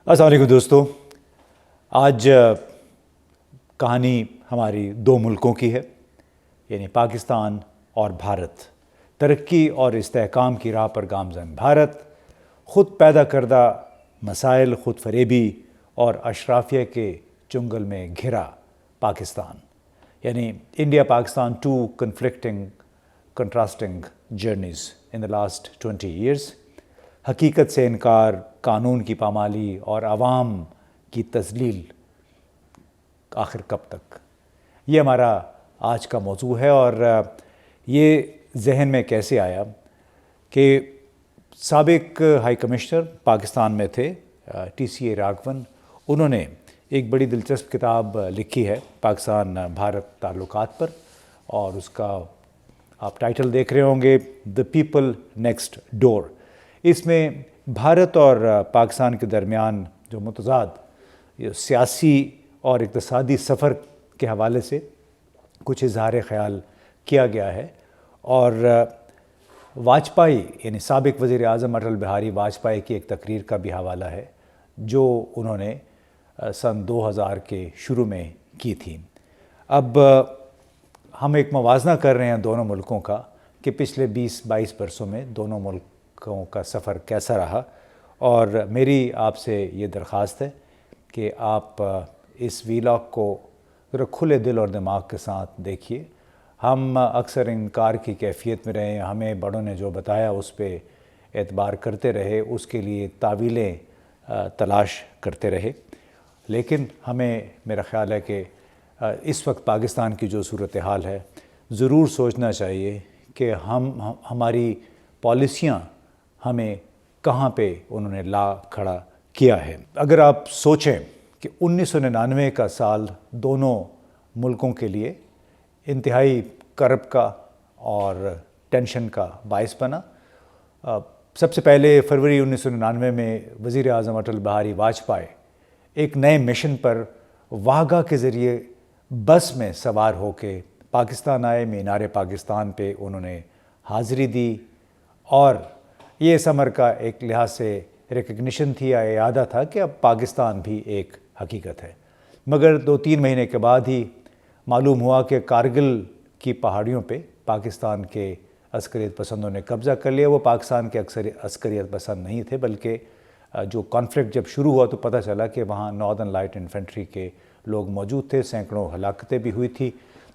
السلام علیکم دوستو، آج کہانی ہماری دو ملکوں کی ہے، یعنی پاکستان اور بھارت۔ ترقی اور استحکام کی راہ پر گامزن بھارت، خود پیدا کردہ مسائل، خود فریبی اور اشرافیہ کے چنگل میں گھرا پاکستان، یعنی India Pakistan two contrasting journeys in the last 20 years. حقیقت سے انکار، قانون کی پامالی اور عوام کی تذلیل، آخر کب تک؟ یہ ہمارا آج کا موضوع ہے۔ اور یہ ذہن میں کیسے آیا کہ سابق ہائی کمشنر پاکستان میں تھے ٹی سی اے راگھون، انہوں نے ایک بڑی دلچسپ کتاب لکھی ہے پاکستان بھارت تعلقات پر، اور اس کا آپ ٹائٹل دیکھ رہے ہوں گے، دی پیپل نیکسٹ ڈور۔ اس میں بھارت اور پاکستان کے درمیان جو متضاد سیاسی اور اقتصادی سفر کے حوالے سے کچھ اظہار خیال کیا گیا ہے، اور واجپئی یعنی سابق وزیر اعظم اٹل بہاری واجپئی کی ایک تقریر کا بھی حوالہ ہے جو انہوں نے سن 2000 کے شروع میں کی تھی۔ اب ہم ایک موازنہ کر رہے ہیں دونوں ملکوں کا کہ پچھلے 20-22 برسوں میں دونوں ملکوں کا سفر کیسا رہا، اور میری آپ سے یہ درخواست ہے کہ آپ اس ویلاگ کو ذرا کھلے دل اور دماغ کے ساتھ دیکھیے۔ ہم اکثر انکار کی کیفیت میں رہے، ہمیں بڑوں نے جو بتایا اس پہ اعتبار کرتے رہے، اس کے لیے تعویلیں تلاش کرتے رہے، لیکن ہمیں میرا خیال ہے کہ اس وقت پاکستان کی جو صورتحال ہے، ضرور سوچنا چاہیے کہ ہماری پالیسیاں ہمیں کہاں پہ انہوں نے لا کھڑا کیا ہے۔ اگر آپ سوچیں کہ 1999 کا سال دونوں ملکوں کے لیے انتہائی کرب کا اور ٹینشن کا باعث بنا۔ سب سے پہلے فروری 1999 میں وزیر اعظم اٹل بہاری واجپئی ایک نئے مشن پر واہگہ کے ذریعے بس میں سوار ہو کے پاکستان آئے۔ مینار پاکستان پہ انہوں نے حاضری دی، اور یہ اس امر کا ایک لحاظ سے ریکگنیشن تھی یا اعادہ تھا کہ اب پاکستان بھی ایک حقیقت ہے۔ مگر 2-3 مہینے کے بعد ہی معلوم ہوا کہ کارگل کی پہاڑیوں پہ پاکستان کے عسکریت پسندوں نے قبضہ کر لیا۔ وہ پاکستان کے عسکریت پسند نہیں تھے، بلکہ جو کانفلکٹ جب شروع ہوا تو پتہ چلا کہ وہاں ناردرن لائٹ انفینٹری کے لوگ موجود تھے، سینکڑوں ہلاکتیں بھی ہوئی تھی۔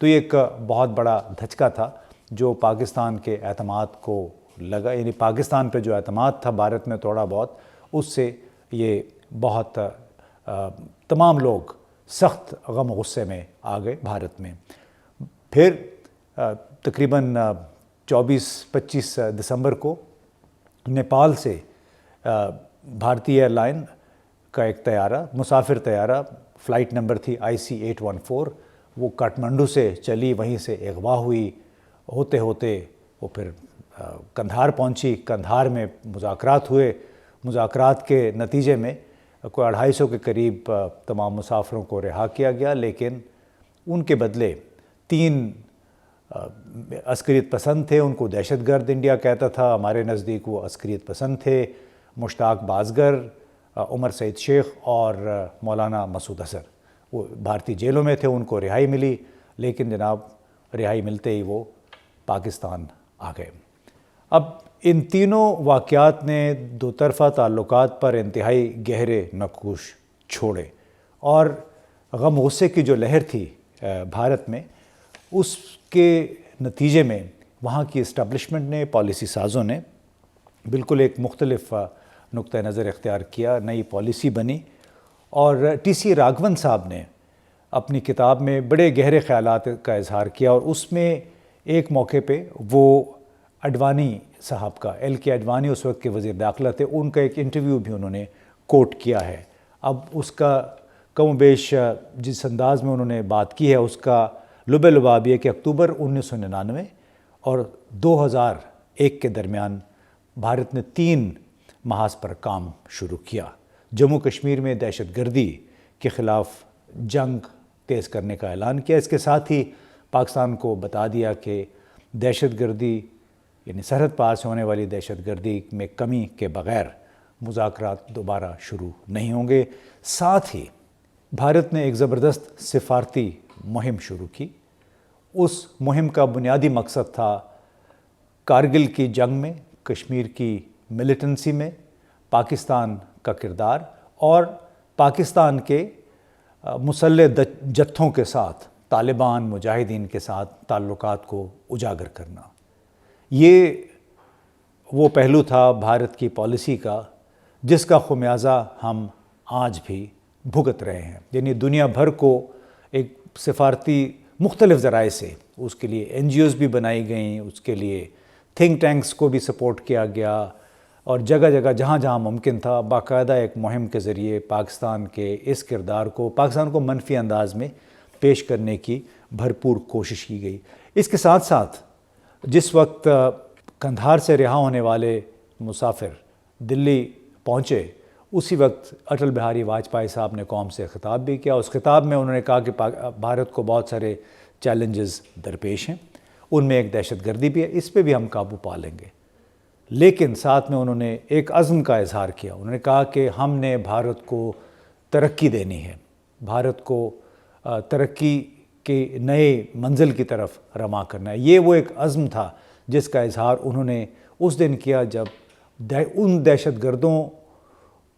تو یہ ایک بہت بڑا دھچکا تھا جو پاکستان کے اعتماد کو لگا، یعنی پاکستان پہ جو اعتماد تھا بھارت میں تھوڑا بہت، اس سے یہ بہت تمام لوگ سخت غم و غصے میں آ گئے بھارت میں۔ پھر تقریباً 24-25 دسمبر کو نیپال سے بھارتی ایئر لائن کا ایک طیارہ، مسافر طیارہ، فلائٹ نمبر تھی IC-814، وہ کاٹمنڈو سے چلی، وہیں سے اغوا ہوئی، ہوتے ہوتے وہ پھر قندھار پہنچی۔ قندھار میں مذاکرات ہوئے، مذاکرات کے نتیجے میں کوئی 250 کے قریب تمام مسافروں کو رہا کیا گیا، لیکن ان کے بدلے 3 عسکریت پسند تھے، ان کو دہشت گرد انڈیا کہتا تھا، ہمارے نزدیک وہ عسکریت پسند تھے، مشتاق بازگر، عمر سعید شیخ اور مولانا مسعود اظہر۔ وہ بھارتی جیلوں میں تھے، ان کو رہائی ملی، لیکن جناب رہائی ملتے ہی وہ پاکستان آ گئے۔ اب ان تینوں واقعات نے دو طرفہ تعلقات پر انتہائی گہرے نقوش چھوڑے، اور غم غصے کی جو لہر تھی بھارت میں، اس کے نتیجے میں وہاں کی اسٹیبلشمنٹ نے، پالیسی سازوں نے بالکل ایک مختلف نقطہ نظر اختیار کیا، نئی پالیسی بنی۔ اور ٹی سی راگھون صاحب نے اپنی کتاب میں بڑے گہرے خیالات کا اظہار کیا، اور اس میں ایک موقع پہ وہ اڈوانی صاحب کا، ایل کے اڈوانی اس وقت کے وزیر داخلہ تھے، ان کا ایک انٹرویو بھی انہوں نے کوٹ کیا ہے۔ اب اس کا کم و بیش جس انداز میں انہوں نے بات کی ہے، اس کا لب لباب یہ کہ اکتوبر 1999 اور 2001 کے درمیان بھارت نے 3 محاذ پر کام شروع کیا۔ جموں کشمیر میں دہشت گردی کے خلاف جنگ تیز کرنے کا اعلان کیا، اس کے ساتھ ہی پاکستان کو بتا دیا کہ دہشت گردی یعنی سرحد پار سے ہونے والی دہشت گردی میں کمی کے بغیر مذاکرات دوبارہ شروع نہیں ہوں گے۔ ساتھ ہی بھارت نے ایک زبردست سفارتی مہم شروع کی۔ اس مہم کا بنیادی مقصد تھا کارگل کی جنگ میں، کشمیر کی ملیٹنسی میں پاکستان کا کردار اور پاکستان کے مسلح جتھوں کے ساتھ، طالبان مجاہدین کے ساتھ تعلقات کو اجاگر کرنا۔ یہ وہ پہلو تھا بھارت کی پالیسی کا جس کا خمیازہ ہم آج بھی بھگت رہے ہیں، یعنی دنیا بھر کو ایک سفارتی مختلف ذرائع سے اس کے لیے NGOs بھی بنائی گئیں، اس کے لیے تھنک ٹینکس کو بھی سپورٹ کیا گیا، اور جگہ جگہ جہاں جہاں ممکن تھا باقاعدہ ایک مہم کے ذریعے پاکستان کے اس کردار کو، پاکستان کو منفی انداز میں پیش کرنے کی بھرپور کوشش کی گئی۔ اس کے ساتھ ساتھ جس وقت قندھار سے رہا ہونے والے مسافر دلی پہنچے، اسی وقت اٹل بہاری واجپئی صاحب نے قوم سے خطاب بھی کیا۔ اس خطاب میں انہوں نے کہا کہ بھارت کو بہت سارے چیلنجز درپیش ہیں، ان میں ایک دہشت گردی بھی ہے، اس پہ بھی ہم قابو پا لیں گے، لیکن ساتھ میں انہوں نے ایک عزم کا اظہار کیا۔ انہوں نے کہا کہ ہم نے بھارت کو ترقی دینی ہے، بھارت کو ترقی کے نئے منزل کی طرف رواں کرنا ہے۔ یہ وہ ایک عزم تھا جس کا اظہار انہوں نے اس دن کیا جب ان دہشت گردوں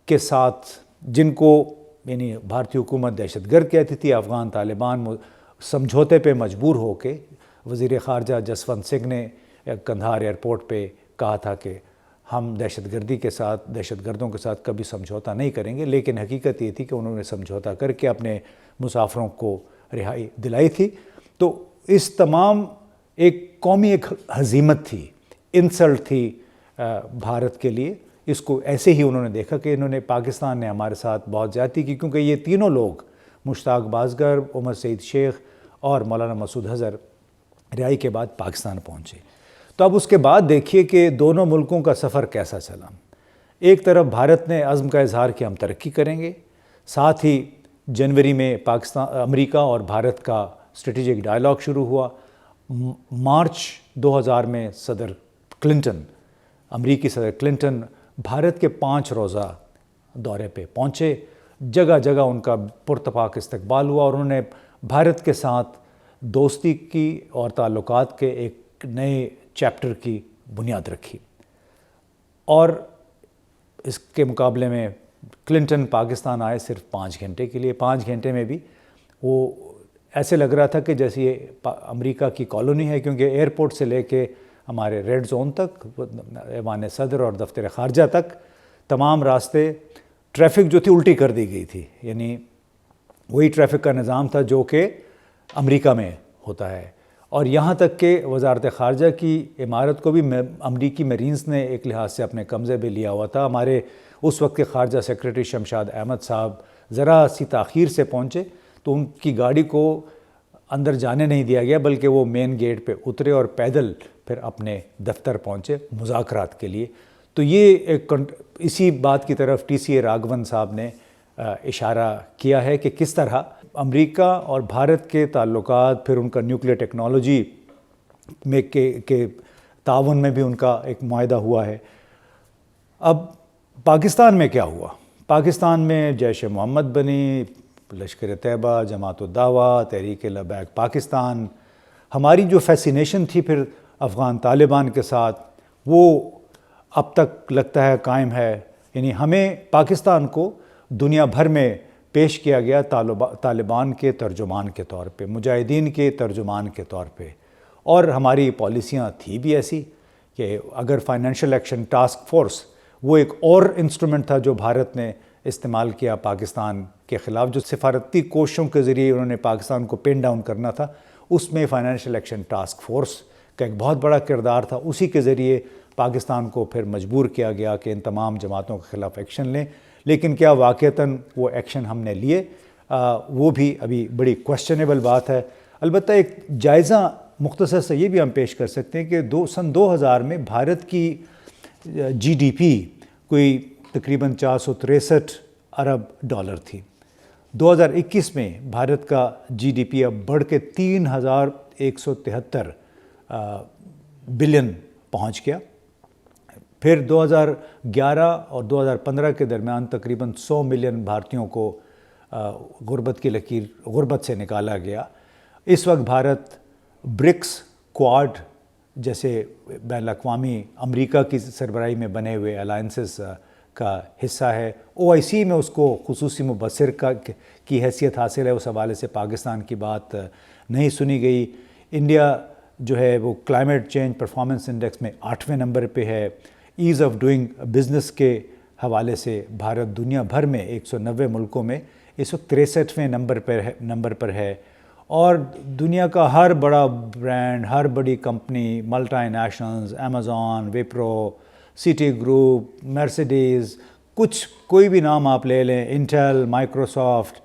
کے ساتھ، جن کو یعنی بھارتی حکومت دہشت گرد کہتی تھی، افغان طالبان سمجھوتے پہ مجبور ہو کے وزیر خارجہ جسونت سنگھ نے قندھار ایئرپورٹ پہ کہا تھا کہ ہم دہشت گردوں کے ساتھ کبھی سمجھوتا نہیں کریں گے، لیکن حقیقت یہ تھی کہ انہوں نے سمجھوتا کر کے اپنے مسافروں کو رہائی دلائی تھی۔ تو اس تمام ایک قومی ایک ہزیمت تھی، انسلٹ تھی بھارت کے لیے۔ اس کو ایسے ہی انہوں نے دیکھا کہ انہوں نے پاکستان نے ہمارے ساتھ بہت زیادتی کی، کیونکہ یہ تینوں لوگ مشتاق بازگر، عمر سعید شیخ اور مولانا مسعود اظہر رہائی کے بعد پاکستان پہنچے۔ تو اب اس کے بعد دیکھیے کہ دونوں ملکوں کا سفر کیسا چلا۔ ایک طرف بھارت نے عزم کا اظہار کہ ہم ترقی کریں گے، ساتھ ہی جنوری میں امریکہ اور بھارت کا اسٹریٹجک ڈائلاگ شروع ہوا۔ مارچ 2000 میں امریکی صدر کلنٹن بھارت کے 5 روزہ دورے پہ پہنچے۔ جگہ جگہ ان کا پرتپاک استقبال ہوا اور انہوں نے بھارت کے ساتھ دوستی کی اور تعلقات کے ایک نئے چیپٹر کی بنیاد رکھی۔ اور اس کے مقابلے میں کلنٹن پاکستان آئے صرف 5 گھنٹے کے لیے۔ 5 گھنٹے میں بھی وہ ایسے لگ رہا تھا کہ جیسے یہ امریکہ کی کالونی ہے، کیونکہ ایئرپورٹ سے لے کے ہمارے ریڈ زون تک، ایوان صدر اور دفتر خارجہ تک تمام راستے ٹریفک جو تھی الٹی کر دی گئی تھی، یعنی وہی ٹریفک کا نظام تھا جو کہ امریکہ میں ہوتا ہے۔ اور یہاں تک کہ وزارت خارجہ کی عمارت کو بھی امریکی میرینز نے ایک لحاظ سے اپنے قبضے میں لیا ہوا تھا۔ ہمارے اس وقت کے خارجہ سیکریٹری شمشاد احمد صاحب ذرا سی تاخیر سے پہنچے تو ان کی گاڑی کو اندر جانے نہیں دیا گیا، بلکہ وہ مین گیٹ پہ اترے اور پیدل پھر اپنے دفتر پہنچے مذاکرات کے لیے۔ تو یہ ایک اسی بات کی طرف TCA راگھون صاحب نے اشارہ کیا ہے کہ کس طرح امریکہ اور بھارت کے تعلقات، پھر ان کا نیوکلیئر ٹیکنالوجی میں کے تعاون میں بھی ان کا ایک معاہدہ ہوا ہے۔ اب پاکستان میں کیا ہوا؟ پاکستان میں جیش محمد بنی، لشکر طیبہ، جماعت الدعوہ، تحریک لبیک پاکستان۔ ہماری جو فیسینیشن تھی پھر افغان طالبان کے ساتھ، وہ اب تک لگتا ہے قائم ہے۔ یعنی ہمیں پاکستان کو دنیا بھر میں پیش کیا گیا طالبان کے ترجمان کے طور پہ، مجاہدین کے ترجمان کے طور پہ، اور ہماری پالیسیاں تھی بھی ایسی کہ اگر فائنینشیل ایکشن ٹاسک فورس، وہ ایک اور انسٹرومنٹ تھا جو بھارت نے استعمال کیا پاکستان کے خلاف، جو سفارتی کوششوں کے ذریعے انہوں نے پاکستان کو پن ڈاؤن کرنا تھا، اس میں فائنینشیل ایکشن ٹاسک فورس کا ایک بہت بڑا کردار تھا۔ اسی کے ذریعے پاکستان کو پھر مجبور کیا گیا کہ ان تمام جماعتوں کے خلاف ایکشن لیں، لیکن کیا واقعتاً وہ ایکشن ہم نے لیے، وہ بھی ابھی بڑی کوشچنیبل بات ہے۔ البتہ ایک جائزہ مختصر سے یہ بھی ہم پیش کر سکتے ہیں کہ سن 2000 میں بھارت کی GDP کوئی تقریباً 463 ارب ڈالر تھی۔ 2021 میں بھارت کا GDP اب بڑھ کے 3173 بلین پہنچ گیا۔ پھر 2011 اور 2015 کے درمیان تقریباً 100 ملین بھارتیوں کو غربت سے نکالا گیا۔ اس وقت بھارت برکس، کوآڈ جیسے بین الاقوامی امریکہ کی سربراہی میں بنے ہوئے الائنسز کا حصہ ہے۔ OIC میں اس کو خصوصی مبصر کی حیثیت حاصل ہے، اس حوالے سے پاکستان کی بات نہیں سنی گئی۔ انڈیا جو ہے وہ کلائمیٹ چینج پرفارمنس انڈیکس میں 8ویں نمبر پہ ہے۔ ایز آف ڈوئنگ بزنس کے حوالے سے بھارت دنیا بھر میں 190 ملکوں میں اس وقت 63ویں نمبر پر ہے، اور دنیا کا ہر بڑا برانڈ، ہر بڑی company, multinationals, Amazon, Wipro, Citigroup, Mercedes, کوئی بھی نام آپ لے لیں، Intel, Microsoft,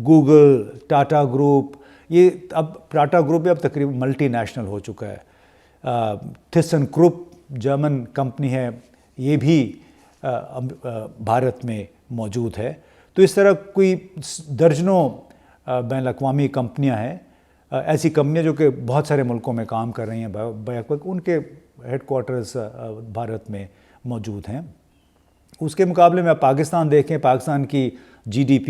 Google, Tata group, یہ اب ٹاٹا گروپ بھی اب تقریباً ملٹی نیشنل ہو چکا ہے۔ تھسن کروپ جرمن کمپنی ہے، یہ بھی بھارت میں موجود ہے۔ تو اس طرح کوئی درجنوں بین الاقوامی کمپنیاں ہیں، ایسی کمپنیاں جو کہ بہت سارے ملکوں میں کام کر رہی ہیں بیک وقت، ان کے ہیڈ کوارٹرز بھارت میں موجود ہیں۔ اس کے مقابلے میں آپ پاکستان دیکھیں، پاکستان کی GDP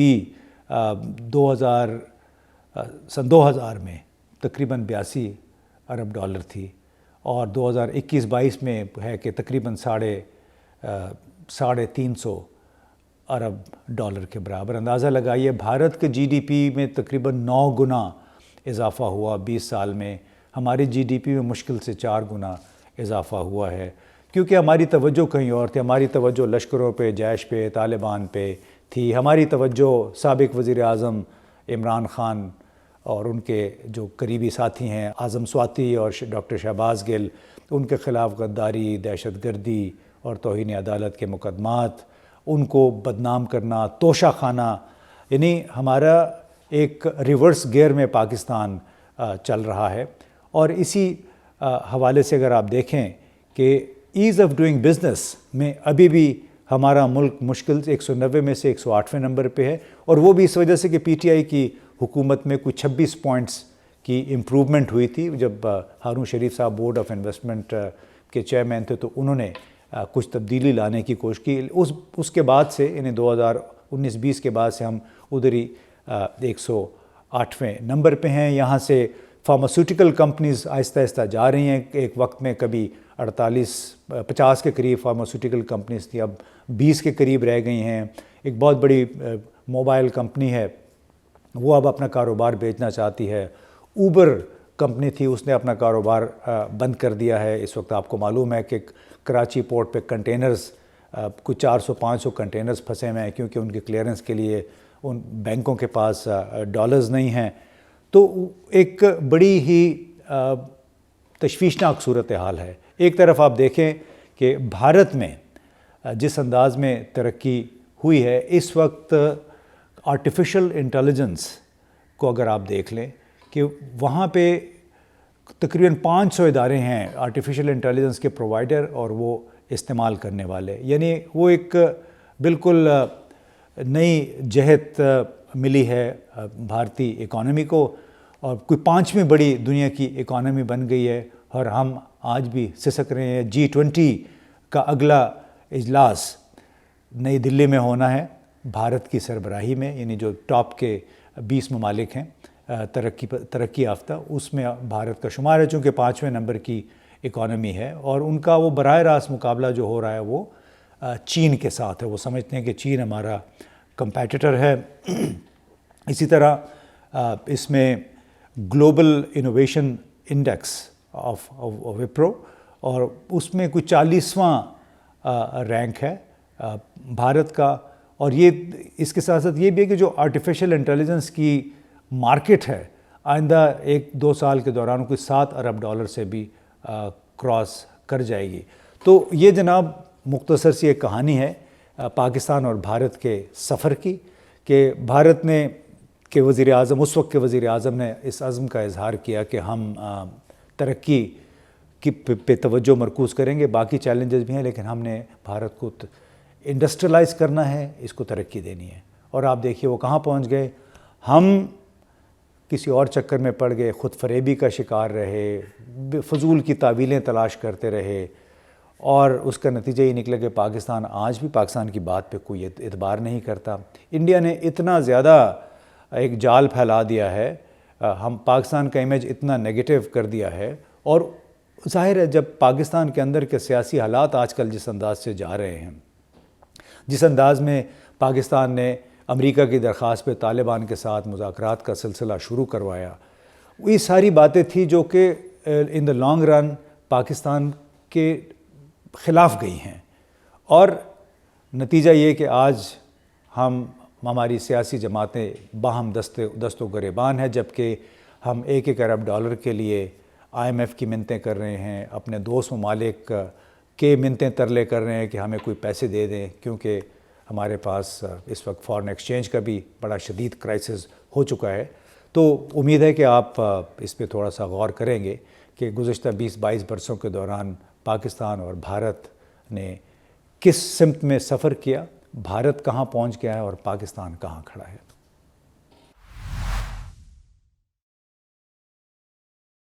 سن 2000 میں تقریباً 82 ارب ڈالر تھی، اور 2021-22 میں ہے کہ تقریباً 350 ارب ڈالر کے برابر۔ اندازہ لگائیے بھارت کے GDP میں تقریباً 9 گنا اضافہ ہوا 20 سال میں، ہماری GDP میں مشکل سے 4 گنا اضافہ ہوا ہے، کیونکہ ہماری توجہ کہیں اور تھی۔ ہماری توجہ لشکروں پہ، جیش پہ، طالبان پہ تھی۔ ہماری توجہ سابق وزیر اعظم عمران خان اور ان کے جو قریبی ساتھی ہیں اعظم سواتی اور ڈاکٹر شہباز گل، ان کے خلاف غداری، دہشت گردی اور توہین عدالت کے مقدمات، ان کو بدنام کرنا، توشہ خانہ، یعنی ہمارا ایک ریورس گیئر میں پاکستان چل رہا ہے۔ اور اسی حوالے سے اگر آپ دیکھیں کہ ایز آف ڈوئنگ بزنس میں ابھی بھی ہمارا ملک مشکل سے 190 میں سے 108ویں نمبر پہ ہے، اور وہ بھی اس وجہ سے کہ PTI کی حکومت میں کوئی 26 پوائنٹس کی امپروومنٹ ہوئی تھی۔ جب ہارون شریف صاحب بورڈ آف انویسٹمنٹ کے چیئرمین تھے تو انہوں نے کچھ تبدیلی لانے کی کوشش کی۔ اس کے بعد سے یعنی 2019-20 کے بعد سے ہم ادھر ہی 108ویں نمبر پہ ہیں۔ یہاں سے فارماسیوٹیکل کمپنیز آہستہ آہستہ جا رہی ہیں۔ ایک وقت میں کبھی 48-50 کے قریب فارماسیوٹیکل کمپنیز تھیں، اب 20 کے قریب رہ گئی ہیں۔ ایک بہت بڑی موبائل کمپنی ہے، وہ اب اپنا کاروبار بیچنا چاہتی ہے۔ اوبر کمپنی تھی، اس نے اپنا کاروبار بند کر دیا ہے۔ اس وقت آپ کو معلوم ہے کہ کراچی پورٹ پہ کنٹینرز کچھ 400-500 کنٹینرز پھنسے ہوئے ہیں، کیونکہ ان کے کلیئرنس کے لیے ان بینکوں کے پاس ڈالرز نہیں ہیں۔ تو ایک بڑی ہی تشویشناک صورتحال ہے۔ ایک طرف آپ دیکھیں کہ بھارت میں جس انداز میں ترقی ہوئی ہے، اس وقت آرٹیفیشل انٹیلیجنس کو اگر آپ دیکھ لیں کہ وہاں پہ تقریباً 500 ادارے ہیں آرٹیفیشل انٹیلیجنس کے پرووائڈر اور وہ استعمال کرنے والے، یعنی وہ ایک بالکل نئی جہت ملی ہے بھارتی اکانومی کو، اور کوئی 5ویں بڑی دنیا کی اکانومی بن گئی ہے۔ اور ہم آج بھی سسک رہے ہیں۔ G20 کا اگلا اجلاس نئی دلی میں ہونا ہے بھارت کی سربراہی میں، یعنی جو ٹاپ کے 20 ممالک ہیں ترقی یافتہ، اس میں بھارت کا شمار ہے، چونکہ 5ویں نمبر کی اکانومی ہے، اور ان کا وہ براہ راست مقابلہ جو ہو رہا ہے وہ چین کے ساتھ ہے۔ وہ سمجھتے ہیں کہ چین ہمارا کمپیٹیٹر ہے۔ اسی طرح اس میں global innovation index of Wipro, اور اس میں کوئی 40واں رینک ہے بھارت کا۔ اور یہ اس کے ساتھ ساتھ یہ بھی ہے کہ جو آرٹیفیشل انٹیلیجنس کی مارکیٹ ہے آئندہ 1-2 سال کے دوران کوئی 7 ارب ڈالر سے بھی کراس کر جائے گی۔ تو یہ جناب مختصر سی ایک کہانی ہے پاکستان اور بھارت کے سفر کی، کہ بھارت نے کہ وزیر اعظم، اس وقت کے وزیر اعظم نے اس عزم کا اظہار کیا کہ ہم ترقی پہ توجہ مرکوز کریں گے، باقی چیلنجز بھی ہیں لیکن ہم نے بھارت کو انڈسٹریلائز کرنا ہے، اس کو ترقی دینی ہے۔ اور آپ دیکھیے وہ کہاں پہنچ گئے۔ ہم کسی اور چکر میں پڑ گئے، خود فریبی کا شکار رہے، فضول کی تعویلیں تلاش کرتے رہے، اور اس کا نتیجہ یہ نکلا کہ پاکستان آج بھی پاکستان کی بات پہ کوئی اعتبار نہیں کرتا۔ انڈیا نے اتنا زیادہ ایک جال پھیلا دیا ہے، ہم پاکستان کا امیج اتنا نگیٹو کر دیا ہے، اور ظاہر ہے جب پاکستان کے اندر کے سیاسی حالات آج کل جس انداز سے جا رہے ہیں، جس انداز میں پاکستان نے امریکہ کی درخواست پہ طالبان کے ساتھ مذاکرات کا سلسلہ شروع کروایا، یہ ساری باتیں تھیں جو کہ ان دا لانگ رن پاکستان کے خلاف گئی ہیں، اور نتیجہ یہ کہ آج ہماری سیاسی جماعتیں باہم دست و گریبان ہیں، جبکہ ہم 1 ارب ڈالر کے لیے IMF کی منتیں کر رہے ہیں، اپنے دوست ممالک کے منتیں ترلے کر رہے ہیں کہ ہمیں کوئی پیسے دے دیں، کیونکہ ہمارے پاس اس وقت فارن ایکسچینج کا بھی بڑا شدید کرائسس ہو چکا ہے۔ تو امید ہے کہ آپ اس پہ تھوڑا سا غور کریں گے کہ گزشتہ 20-22 برسوں کے دوران پاکستان اور بھارت نے کس سمت میں سفر کیا، بھارت کہاں پہنچ گیا ہے اور پاکستان کہاں کھڑا ہے۔